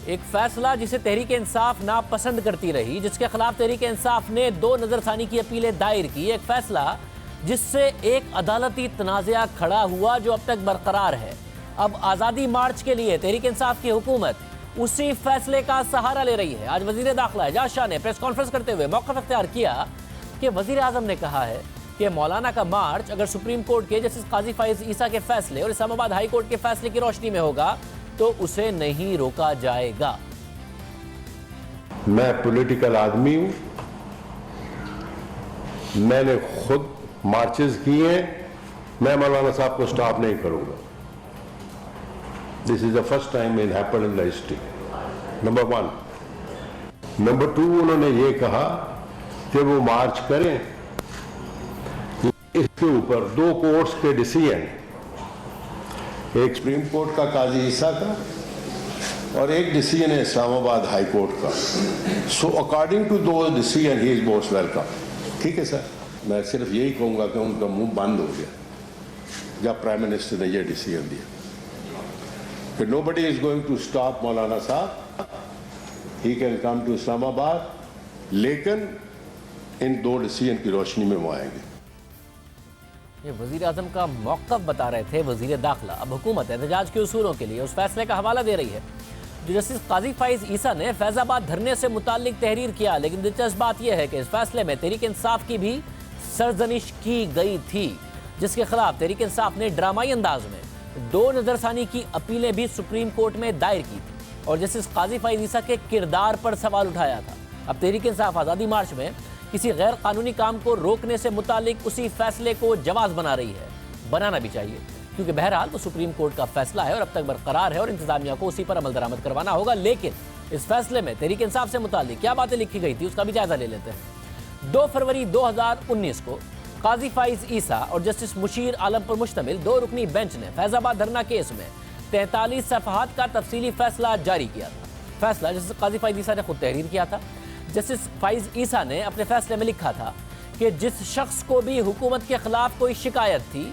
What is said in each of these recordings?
एक फैसला जिसे तहरीक इंसाफ नापसंद करती रही, जिसके खिलाफ तहरीक इंसाफ ने 2 नजरसानी की अपीलें दायर की। एक फैसला जिससे एक अदालती तनाज़ा खड़ा हुआ जो अब तक बरकरार है। अब आज़ादी मार्च के लिए तहरीक इंसाफ की हुकूमत उसी फैसले का सहारा ले रही है। आज वजीर दाखिला एजाज शाह ने प्रेस कॉन्फ्रेंस करते हुए मौक़िफ़ इख्तियार किया कि वजीर आज़म ने कहा है कि मौलाना का मार्च अगर सुप्रीम कोर्ट के जस्टिस काजी फाइज ईसा के फैसले और इस्लामाबाद हाई कोर्ट के फैसले की रोशनी में होगा तो उसे नहीं रोका जाएगा। मैं पॉलिटिकल आदमी हूं, मैंने खुद मार्चेस किए हैं, मैं मौलाना साहब को स्टॉप नहीं करूंगा। This is the first time it happened in the history, number 1। Number 2, उन्होंने ये कहा कि वो मार्च करें, इसके ऊपर 2 कोर्ट्स के डिसीजन, एक सुप्रीम कोर्ट का काजी ईसा का और एक डिसीजन है इस्लामाबाद हाई कोर्ट का। सो अकॉर्डिंग टू दो decision he is most welcome. ठीक है सर, मैं सिर्फ यही कहूंगा कि उनका मुंह बंद हो गया जब प्राइम मिनिस्टर ने यह डिसीजन दिया कि nobody is going to stop मौलाना साहब, he can come to Islamabad, लेकिन इन 2 डिसीजन की रोशनी में वो आएंगे। ये वजीर आजम का मौक़िफ़ बता रहे थे वजीर दाखिला। अब हुकूमत एहतजाज के उसूलों के लिए उस फैसले का हवाला दे रही है जो जस्टिस काजी फाइज ईसा ने फैज़ाबाद धरने से मुताल्लिक तहरीर किया। लेकिन दिलचस्प बात यह है कि इस फैसले में तहरीक इंसाफ की भी सरजनिश की गई थी, जिसके खिलाफ तहरीक इंसाफ ने ड्रामाई अंदाज में 2 नजरसानी की अपीलें भी सुप्रीम कोर्ट में दायर की थी और जस्टिस काजी फाइज ईसा के किरदार पर सवाल उठाया था। अब तहरीक इंसाफ आज़ादी मार्च में किसी गैर कानूनी काम को रोकने से मुतालिक उसी फैसले को जवाज बना रही है। बनाना भी चाहिए, क्योंकि बहरहाल वो सुप्रीम कोर्ट का फैसला है और अब तक बरकरार है और इंतजामिया को उसी पर अमल दरामद करवाना होगा। लेकिन इस फैसले में तहरीक इंसाफ से मुतालिक क्या बातें लिखी गई थी उसका भी जायजा ले लेते हैं। 2 फरवरी 2019 को काजी फाइज ईसा और जस्टिस मुशीर आलम पर मुश्तमिल 2 रुकनी बेंच ने फैज़ाबाद धरना केस में 43 सफ़हात का तफसीली फैसला जारी किया था। फैसला जस्टिस काजी फाइज ईसा ने खुद तहरीर किया था। जस्टिस फाइज ईसा ने अपने फैसले में लिखा था कि जिस शख्स को भी हुकूमत के खिलाफ कोई शिकायत थी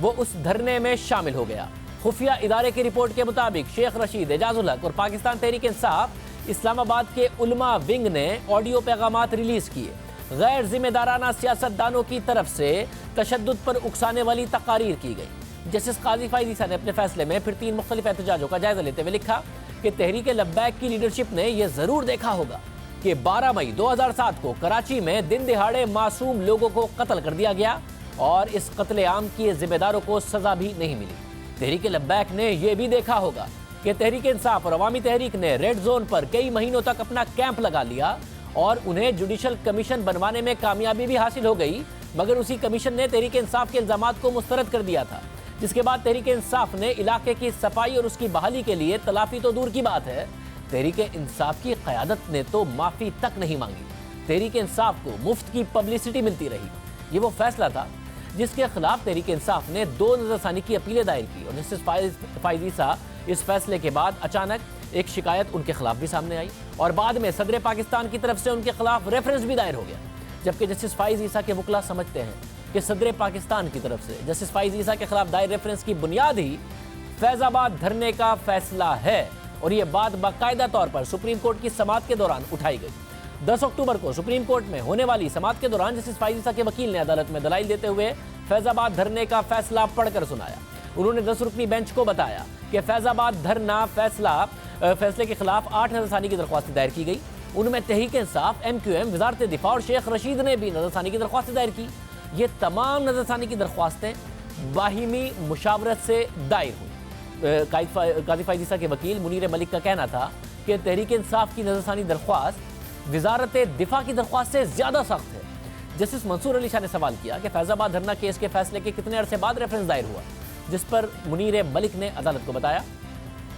वो उस धरने में शामिल हो गया। खुफिया इदारे की रिपोर्ट के मुताबिक शेख रशीद, एजाजुल हक और पाकिस्तान तहरीक इंसाफ इस्लामाबाद के उलमा विंग ने ऑडियो पैगामात रिलीज किए। गैर जिम्मेदाराना सियासतदानों की तरफ से तशद्दुद पर उकसाने वाली तकारीर की गई। जस्टिस काजी फाइज ईसा ने अपने फैसले में फिर 3 मुख्तलिफ एहतजाजों का जायजा लेते हुए लिखा कि तहरीक लब्बैक की लीडरशिप ने यह जरूर देखा होगा कि 12 मई 2007 को कराची में दिन दिहाड़े मासूम लोगों को कत्ल कर दिया गया और इस कत्ले आम की जिम्मेदारों को सजा भी नहीं मिली। तहरीक लब्बैक ने यह भी देखा होगा कि तहरीक इंसाफ और अवामी तहरीक ने रेड जोन पर कई महीनों तक अपना कैंप लगा लिया और उन्हें जुडिशल कमीशन बनवाने में कामयाबी भी हासिल हो गई, मगर उसी कमीशन ने तहरीक इंसाफ के इल्जामात को मुस्तरद कर दिया था। जिसके बाद तहरीक इंसाफ ने इलाके की सफाई और उसकी बहाली के लिए तलाफी तो दूर की बात है, तहरीक इंसाफ की क़यादत ने तो माफ़ी तक नहीं मांगी। तहरीक इंसाफ को मुफ्त की पब्लिसिटी मिलती रही। ये वो फैसला था जिसके खिलाफ तहरीक इंसाफ ने 2 नजरसानी की अपीलें दायर की और जस्टिस फाइज ईसा इस फैसले के बाद अचानक एक शिकायत उनके खिलाफ भी सामने आई और बाद में सदर पाकिस्तान की तरफ से उनके खिलाफ रेफरेंस भी दायर हो गया। जबकि जस्टिस फाइज ईसा के वकला समझते हैं कि सदर पाकिस्तान की तरफ से जस्टिस फाइज ईसा के खिलाफ दायर रेफरेंस की बुनियाद ही फैज़ाबाद धरने का फैसला है और यह बात बाकायदा तौर पर सुप्रीम कोर्ट की समाअत के दौरान उठाई गई। 10 अक्टूबर को सुप्रीम कोर्ट में होने वाली समाअत के दौरान जस्टिस फाइज ईसा के वकील ने अदालत में दलाइल देते हुए फैज़ाबाद धरने का फैसला पढ़कर सुनाया। उन्होंने 10 रुकनी बेंच को बताया कि फैज़ाबाद धरना फैसले के खिलाफ 8 नजरसानी की दरख्वास्त दायर की गई। उनमें तहरीक इंसाफ, MQM, वजारत दिफा और शेख रशीद ने भी नजरसानी की दरख्वास्त दायर की। ये तमाम नजरसानी की दरख्वास्तें बाहिमी मुशावरत से दायर हुई। काजी फाइज ईसा के वकील मुनीर मलिक का कहना था कि तहरीक इंसाफ की नजरसानी दरख्वास्त वजारत दिफा की दरख्वास्त से ज़्यादा सख्त है। जस्टिस मंसूर अली शाह ने सवाल किया कि फैज़ाबाद धरना केस के फैसले के कितने अरसे बाद रेफरेंस दायर हुआ, जिस पर मुनीर मलिक ने अदालत को बताया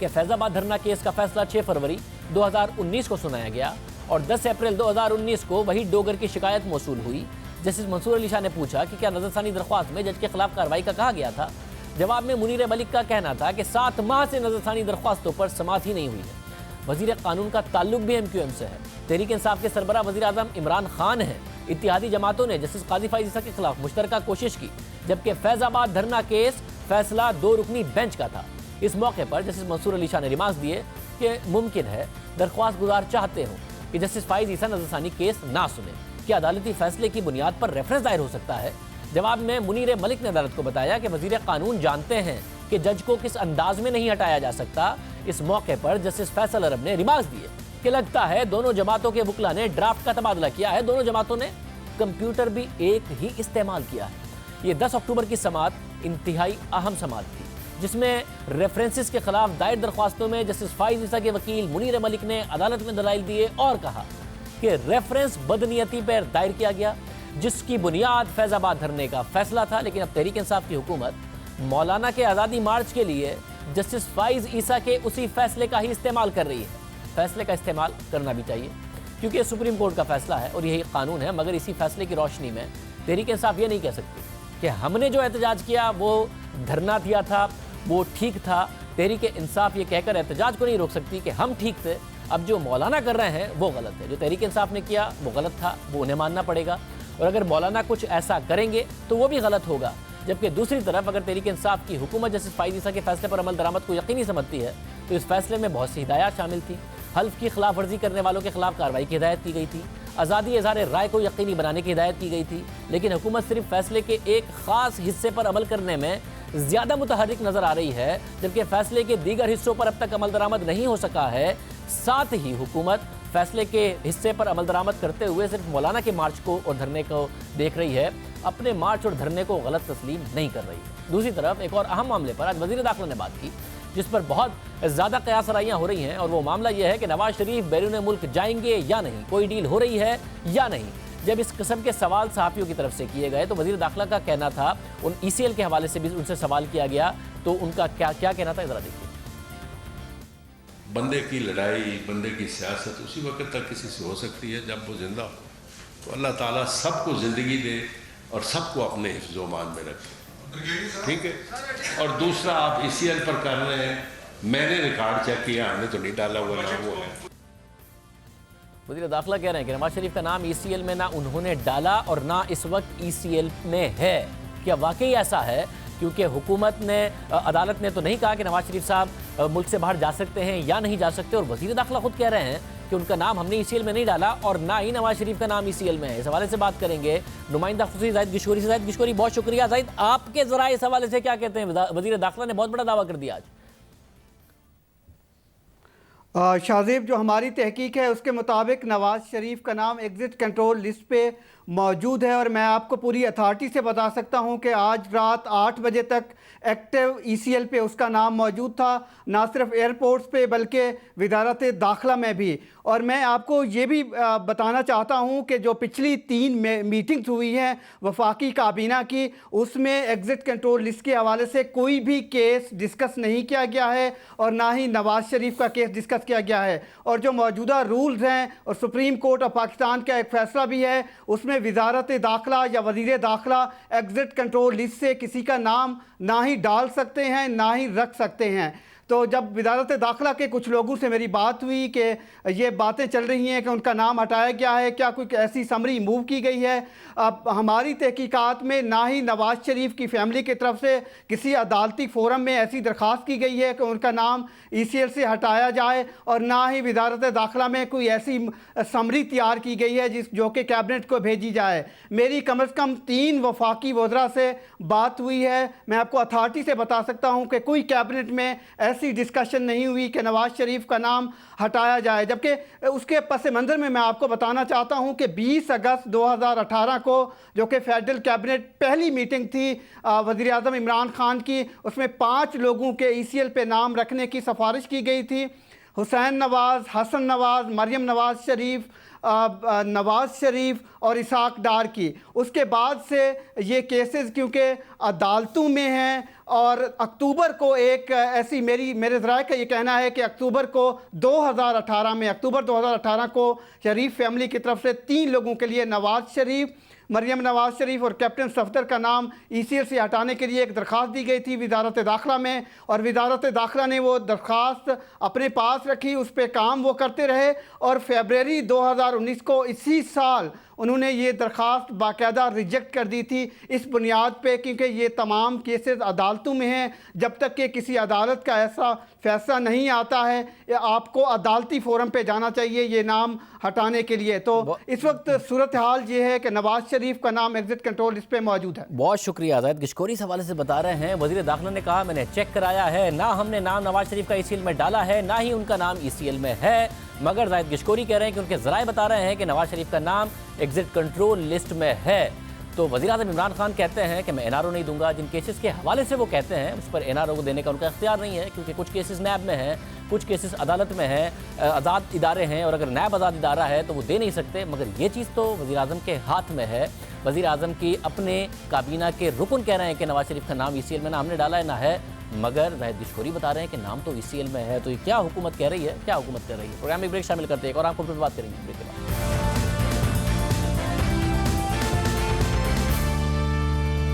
कि फैज़ाबाद धरना केस का फैसला 6 फरवरी 2019 को सुनाया गया और 10 अप्रैल 2019 को वही डोगर की शिकायत मौसूल हुई। जस्टिस मंसूर अली शाह ने पूछा कि क्या नजरसानी दरख्वास्त में जज के खिलाफ कार्रवाई का कहा गया था। जवाब में मुनीर मलिक का कहना था कि 7 माह से नजरसानी दरख्वास्तों पर समाअत ही नहीं हुई है। वजीर कानून का ताल्लुक भी MQM से है। तहरीक इंसाफ के सरबराह वजीर आज़म इमरान खान हैं। इत्तेहादी जमातों ने जस्टिस काजी फाइज ईसा के खिलाफ मुश्तरका कोशिश की, जबकि फैज़ाबाद धरना केस फैसला 2 रुकनी बेंच का था। इस मौके पर जस्टिस मंसूर अली शाह ने रिमार्क्स दिए कि मुमकिन है दरख्वास्त गुजार चाहते हो कि जस्टिस फाइज ईसा नजरसानी केस ना सुने, कि अदालती फैसले की बुनियाद पर रेफरेंस दायर हो सकता है। जवाब में मुनीर मलिक ने अदालत को बताया कि वजीर कानून जानते हैं कि जज को किस अंदाज में नहीं हटाया जा सकता। इस मौके पर जस्टिस फैसल अरब ने रिमार्क्स दिए कि लगता है दोनों जमातों के वकला ने ड्राफ्ट का तबादला किया है, दोनों जमातों ने कंप्यूटर भी एक ही इस्तेमाल किया है। ये 10 अक्टूबर की समात इंतहाई अहम समात थी, जिसमें रेफरेंसेस के खिलाफ दायर दरख्वास्तों में जस्टिस फाइज ईसा के वकील मुनीर मलिक ने अदालत में दलाइल दिए और कहा कि रेफरेंस बदनीयती पर दायर किया गया, जिसकी बुनियाद फैजाबाद धरने का फैसला था। लेकिन अब तहरीक इंसाफ की हुकूमत मौलाना के आज़ादी मार्च के लिए जस्टिस फाइज ईसा के उसी फैसले का ही इस्तेमाल कर रही है। फैसले का इस्तेमाल करना भी चाहिए क्योंकि ये सुप्रीम कोर्ट का फैसला है और यही कानून है, मगर इसी फैसले की रोशनी में तहरीक इंसाफ ये नहीं कह सकती कि हमने जो एहतजाज किया वो धरना दिया था वो ठीक था। तहरीक इंसाफ ये कहकर एहतजाज को नहीं रोक सकती कि हम ठीक थे, अब जो मौलाना कर रहे हैं वो गलत है। जो तहरीक इंसाफ ने किया वो गलत था, वो उन्हें मानना पड़ेगा, और अगर मौलाना कुछ ऐसा करेंगे तो वो भी गलत होगा। जबकि दूसरी तरफ अगर तहरीक इंसाफ की हुकूमत जस्टिस फाइज ईसा के फैसले पर अमल दरामद को यकीनी समझती है तो इस फैसले में बहुत सी हिदायत शामिल थी। हल्फ की खिलाफ वर्जी करने वालों के खिलाफ कार्रवाई की हिदायत की गई थी, आज़ादी इज़हार राय को यकीनी बनाने की हिदायत की गई थी। लेकिन हुकूमत सिर्फ फैसले के एक ख़ास हिस्से पर अमल करने में ज़्यादा मुतहर्रिक नज़र आ रही है, जबकि फैसले के दीगर हिस्सों पर अब तक अमल दरामद नहीं हो सका है। साथ ही हुकूमत फैसले के हिस्से पर अमल दरामद करते हुए सिर्फ मौलाना के मार्च को और धरने को देख रही है, अपने मार्च और धरने को गलत तस्लीम नहीं कर रही। दूसरी तरफ एक और अहम मामले पर आज वज़ीर दाखिला ने बात की, जिस पर बहुत ज़्यादा कयास आराइयाँ हो रही हैं, और वो मामला यह है कि नवाज शरीफ बैरून मुल्क जाएंगे या नहीं, कोई डील हो रही है या नहीं। जब इस किस्म के सवाल सहाफ़ियों की तरफ से किए गए तो वज़ीर दाखिला का कहना था, उन ECL के हवाले से भी उनसे सवाल किया गया तो उनका क्या कहना था, ज़रा देखिए। बंदे की लड़ाई, बंदे की सियासत उसी वक्त तक किसी से हो सकती है जब वो जिंदा हो। तो अल्लाह ताला सबको ज़िंदगी दे और सबको अपने हिफ्ज़-ओ-मान में रखे, ठीक है। और दूसरा आप ECL पर कर रहे हैं, मैंने रिकॉर्ड चेक किया, हमने तो नहीं डाला हुआ, ना वो है। वज़ीर दाखिला कह रहे हैं कि नवाज शरीफ का नाम ECL में ना उन्होंने डाला और ना इस वक्त ECL में है। क्या वाकई ऐसा है? क्योंकि हुकूमत ने, अदालत ने तो नहीं कहा कि नवाज शरीफ साहब मुल्क से बाहर जा सकते हैं या नहीं जा सकते, और वज़ीर दाखिला खुद कह रहे हैं कि उनका नाम हमने ECL में नहीं डाला और ना ही नवाज शरीफ का नाम ECL में है। इस हवाले से बात करेंगे नुमाइंदा खुसूसी ज़ाहिद गिशोरी से। ज़ाहिद गिशोरी, बहुत शुक्रिया। ज़ाहिद, आपके ज़रा इस हवाले से क्या कहते हैं? वज़ीर दाखिला ने बहुत बड़ा दावा कर दिया आज। शाहज़ेब, जो हमारी तहकीक है उसके मुताबिक नवाज शरीफ का नाम एग्ज़िट कंट्रोल लिस्ट पे मौजूद है, और मैं आपको पूरी अथॉरिटी से बता सकता हूं कि आज रात 8 बजे तक एक्टिव ECL पे उसका नाम मौजूद था, ना सिर्फ एयरपोर्ट्स पे बल्कि वजारत दाखिला में भी। और मैं आपको ये भी बताना चाहता हूं कि जो पिछली 3 मीटिंग्स हुई हैं वफाकी काबीना की, उसमें एग्ज़िट कंट्रोल लिस्ट के हवाले से कोई भी केस डिस्कस नहीं किया गया है और ना ही नवाज शरीफ का केस डिस्कस किया गया है। और जो मौजूदा रूल्स हैं और सुप्रीम कोर्ट ऑफ पाकिस्तान का एक फ़ैसला भी है, उसमें वजारत दाखिला या वज़ीर दाखिला एग्ज़िट कंट्रोल लिस्ट से किसी का नाम ना ही डाल सकते हैं ना ही रख सकते हैं। तो जब वजारत दाखिला के कुछ लोगों से मेरी बात हुई कि ये बातें चल रही हैं कि उनका नाम हटाया गया है, क्या कोई ऐसी समरी मूव की गई है, अब हमारी तहकीकात में ना ही नवाज शरीफ की फैमिली की तरफ से किसी अदालती फोरम में ऐसी दरख्वास्त की गई है कि उनका नाम ECL से हटाया जाए, और ना ही वजारत दाखिला में कोई ऐसी समरी तैयार की गई है जो कि कैबिनेट को भेजी जाए। मेरी कम से कम 3 वफाकी वज़रा से बात हुई है। मैं आपको अथॉरिटी से बता सकता हूँ कि कोई कैबिनेट में ऐसी डिस्कशन नहीं हुई कि नवाज शरीफ का नाम हटाया जाए। जबकि उसके पस मंज़र में मैं आपको बताना चाहता हूं कि 20 अगस्त 2018 को, जो कि फेडरल कैबिनेट पहली मीटिंग थी वज़ीर आज़म इमरान खान की, उसमें 5 लोगों के ECL पे नाम रखने की सिफारिश की गई थी। हुसैन नवाज़, हसन नवाज़, मरियम नवाज़ शरीफ, नवाज़ शरीफ और इसाक डार की। उसके बाद से ये केसेस क्योंकि अदालतों में हैं, और अक्टूबर को एक ऐसी मेरे ज़राए का ये कहना है कि अक्टूबर 2018 को शरीफ फैमिली की तरफ से 3 लोगों के लिए नवाज़ शरीफ, मरियम नवाज शरीफ और कैप्टन सफदर का नाम ECL से हटाने के लिए एक दरख्वास्त दी गई थी वजारत दाखिला में, और वजारत दाखिला ने वो दरख्वास्त अपने पास रखी, उस पर काम वो करते रहे, और फरवरी 2019 को इसी साल उन्होंने ये दरख्वास्त बाकायदा रिजेक्ट कर दी थी इस बुनियाद पे, क्योंकि ये तमाम केसेस अदालत अदालतों में हैं। जब तक कि किसी अदालत का ऐसा फैसला नहीं आता है, आपको अदालती फोरम पे जाना चाहिए ये नाम हटाने के लिए। तो इस वक्त सूरत हाल ये है कि नवाज शरीफ का नाम एग्जिट कंट्रोल लिस्ट पे मौजूद है। बहुत शुक्रिया ज़ाहिद गिशकोरी इस हवाले से बता रहे हैं। वज़ीर दाखिला ने कहा मैंने चेक कराया है, ना हमने नाम नवाज शरीफ का ECL में डाला है, ना ही उनका नाम ECL में है। मगर ज़ाहिद गिशकोरी कह रहे हैं कि उनके ज़राए बता रहे हैं कि नवाज शरीफ का नाम एग्जिट कंट्रोल लिस्ट में है। तो वज़ीर आज़म इमरान खान कहते हैं कि मैं NRO नहीं दूंगा। जिन केसेस के हवाले से वो कहते हैं उस पर NRO को देने का उनका इख्तियार नहीं है, क्योंकि कुछ केसेस नैब में हैं, कुछ केसेस अदालत में हैं, आज़ाद इदारे हैं, और अगर नैब आज़ाद इदारा है तो वो दे नहीं सकते। मगर ये चीज़ तो वज़ीर आज़म के हाथ में है। वज़ीर आज़म की अपने काबीना के रुकन कह रहे हैं कि नवाज शरीफ का नाम ECL में ना हमने डाला है ना है, मगर ज़ाहिद गिशकोरी बता रहे हैं कि नाम तो ECL में है। तो ये क्या हुकूमत कह रही है, क्या हुकूमत कर रही है? प्रोग्राम में ब्रेक शामिल करते हैं और आपको फिर बात करेंगे ब्रेक के बाद।